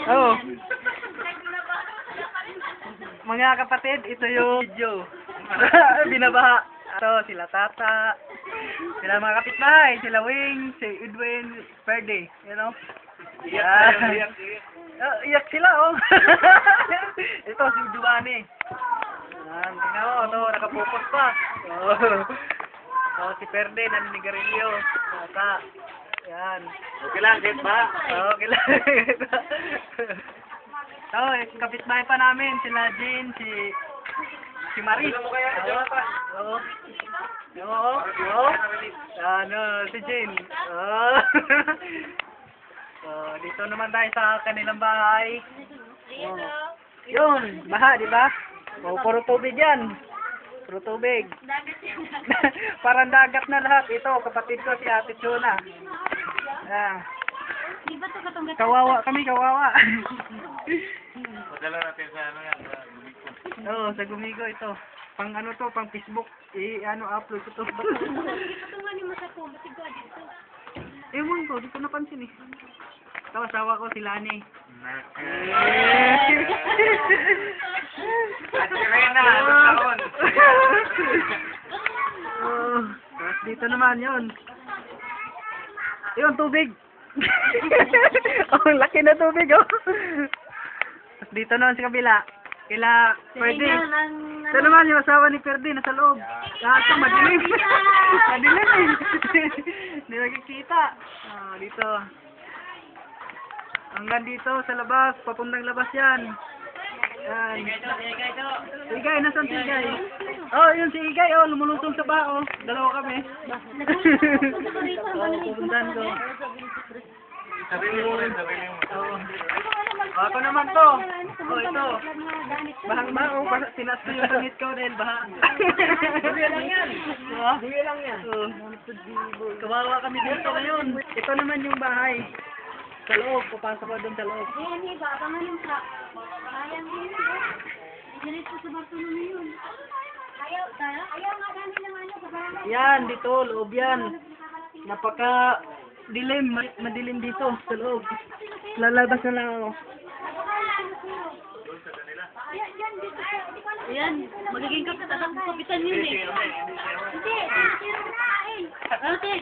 Oh. Mga kapatid, ito yung video. Binabaha. Ito, sila Tata. Sila mga kapitbahay. Sila Wing, si Edwin, Ferdy. You know? Iyak. Iyak sila, oh. Ito, si Duane. Tingnan mo, ito, nakapupot pa. Oh, si Ferdy, naninigarilyo. Tata. Yan. Okay lang, get ba? Okay lang. So, kapitbahay pa namin, sila Jean, si Marie. Ano mo kaya? Oo. Ano, si Jean. So, dito naman tayo sa kanilang bahay. Yun, baha, di ba? Oh, puro tubig yan. Puro tubig. Parang dagat na lahat. Ito, kapatid ko si Ate Chuna. Di ba ito katunggat? Kawawa kami, kawawa. Padala natin sa ano yan. Oo, sa Gumigo ito. Pang ano to, pang Facebook. Upload ko to. Ito nga ni Masako, ba't ikaw dito? Ewan ko, di ko napansin eh. Ito, asawa ko si Lani. At Serena, nagkaroon. Dito naman yun. Yun, tubig. Oh, laki na tubig, oh. Tapos dito naman sa kabila. Kila Ferdy. Ito naman yung asawa ni Ferdy, nasa loob. Ito, madilim. Madilim eh. Hindi nakikita. Dito. Hanggang dito sa labas, papuntang labas yan. Yan. Igay, nasan si Igay? Oh, yun si Igay, oh, lumulusong sa bao. Dalawa kami. Oh, pupuntahan ko. Sarili mo. Oh. Ako naman to. Oh, ito. Bahang bao, sinas ko yung langit ko dahil baha. Duwi lang yan. Duwi lang yan. Kawawa kami dito ngayon. Ito naman yung bahay. Sa loob, papasok ko doon sa loob. Ayan, iba, abangan yung truck. Ayan din yun. Diretso sa Bartolome yun. Ayaw nga dami ng ano, sa barangay. Yan, dito, loob yan. Napaka dilim, madilim dito sa loob. Lalabas na lang ako. Ayan, magiging kapitan yun eh. Hindi, tinutiro na eh. Ate,